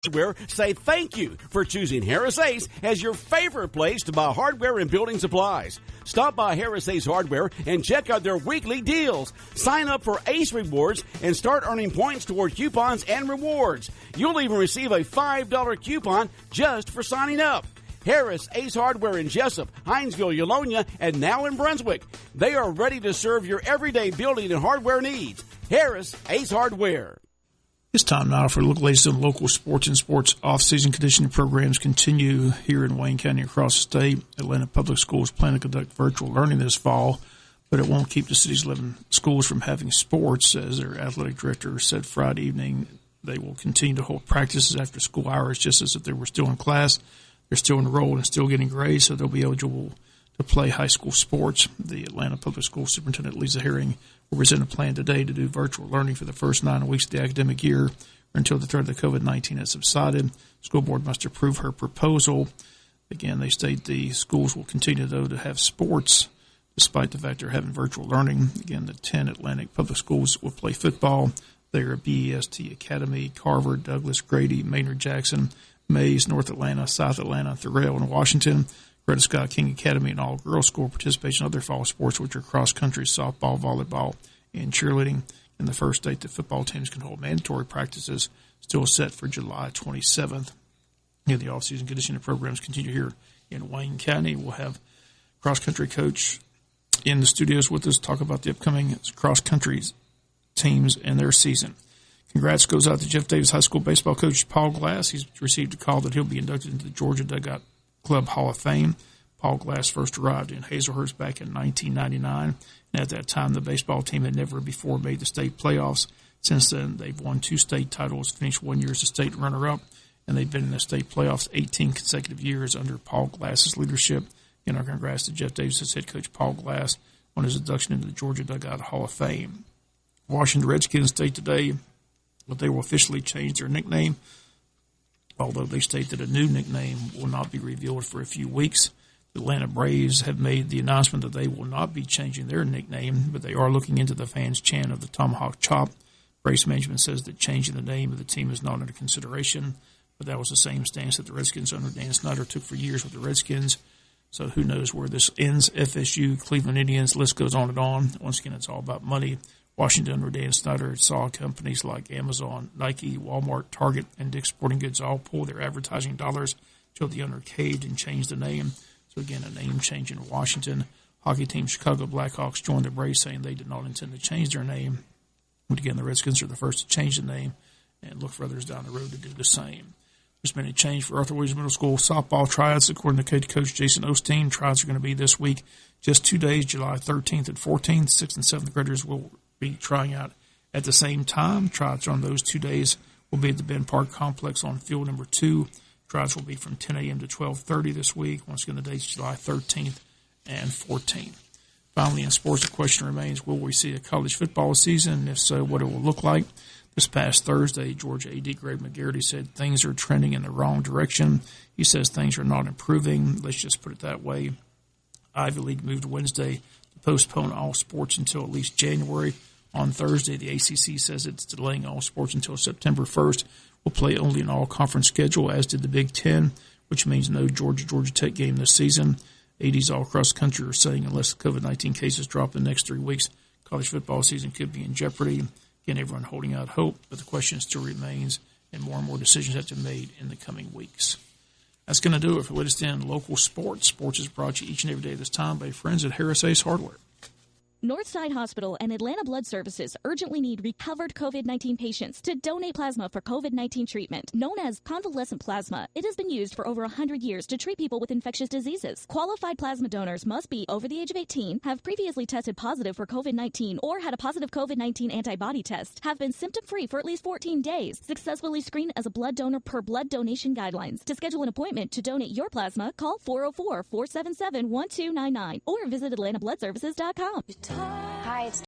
Hardware say thank you for choosing Harris Ace as your favorite place to buy hardware and building supplies. Stop by Harris Ace Hardware and check out their weekly deals. Sign up for Ace Rewards and start earning points toward coupons and rewards. You'll even receive a $5 coupon just for signing up. Harris Ace Hardware in Jesup, Hinesville, Eulonia, and now in Brunswick. They are ready to serve your everyday building and hardware needs. Harris Ace Hardware. It's time now for a look, ladies, at local sports and sports off-season conditioning programs continue here in Wayne County across the state. Atlanta Public Schools plan to conduct virtual learning this fall, but it won't keep the city's 11 schools from having sports. As their athletic director said Friday evening, they will continue to hold practices after school hours just as if they were still in class. They're still enrolled and still getting grades, so they'll be eligible to play high school sports. The Atlanta Public Schools Superintendent Lisa Herring will present a plan today to do virtual learning for the first 9 weeks of the academic year or until the threat of the COVID-19 has subsided. School board must approve her proposal. Again, they state the schools will continue, though, to have sports despite the fact they're having virtual learning. Again, the 10 Atlantic Public Schools will play football. They are BEST Academy, Carver, Douglas, Grady, Maynard-Jackson, Mays, North Atlanta, South Atlanta, Thurell, and Washington. Greta Scott King Academy and all-girls school participation in other fall sports, which are cross-country, softball, volleyball, and cheerleading. And the first date that football teams can hold mandatory practices still set for July 27th. And the off-season conditioning programs continue here in Wayne County. We'll have cross-country coach in the studios with us to talk about the upcoming cross-country teams and their season. Congrats goes out to Jeff Davis High School baseball coach Paul Glass. He's received a call that he'll be inducted into the Georgia Dugout Club Hall of Fame. Paul Glass first arrived in Hazelhurst back in 1999, and at that time the baseball team had never before made the state playoffs. Since then, they've won 2 state titles, finished 1 year as a state runner-up, and they've been in the state playoffs 18 consecutive years under Paul Glass's leadership. And our congrats to Jeff Davis' head coach Paul Glass on his induction into the Georgia Dugout Hall of Fame. Washington Redskins state today that they will officially change their nickname, although they state that a new nickname will not be revealed for a few weeks. The Atlanta Braves have made the announcement that they will not be changing their nickname, but they are looking into the fans' chant of the Tomahawk Chop. Braves management says that changing the name of the team is not under consideration, but that was the same stance that the Redskins under Dan Snyder took for years with the Redskins. So who knows where this ends. FSU, Cleveland Indians, list goes on and on. Once again, it's all about money. Washington under Dan Snyder saw companies like Amazon, Nike, Walmart, Target, and Dick's Sporting Goods all pull their advertising dollars until the owner caved and changed the name. So again, a name change in Washington. Hockey team Chicago Blackhawks joined the Braves saying they did not intend to change their name. But again, the Redskins are the first to change the name and look for others down the road to do the same. There's been a change for Arthur Williams Middle School softball tryouts. According to coach Jason Osteen, tryouts are going to be this week, just 2 days, July 13th and 14th. 6th and 7th graders will be trying out at the same time. Tryouts on those 2 days will be at the Ben Park Complex on field number 2. Tryouts will be from 10 a.m. to 12:30 this week. Once again, the dates July 13th and 14th. Finally, in sports, the question remains, will we see a college football season? And if so, what it will look like. This past Thursday, Georgia AD Greg McGarity said things are trending in the wrong direction. He says things are not improving. Let's just put it that way. Ivy League moved Wednesday to postpone all sports until at least January. On Thursday, the ACC says it's delaying all sports until September 1st. We'll play only an all-conference schedule, as did the Big Ten, which means no Georgia Tech game this season. ADs all across the country are saying unless the COVID-19 cases drop in the next 3 weeks, college football season could be in jeopardy. Again, everyone holding out hope, but the question still remains, and more decisions have to be made in the coming weeks. That's going to do it for latest in local sports. Sports is brought to you each and every day this time by friends at Harris Ace Hardware. Northside Hospital and Atlanta Blood Services urgently need recovered COVID-19 patients to donate plasma for COVID-19 treatment. Known as convalescent plasma, it has been used for over 100 years to treat people with infectious diseases. Qualified plasma donors must be over the age of 18, have previously tested positive for COVID-19 or had a positive COVID-19 antibody test, have been symptom-free for at least 14 days, successfully screened as a blood donor per blood donation guidelines. To schedule an appointment to donate your plasma, call 404-477-1299 or visit AtlantaBloodServices.com. Hi, it's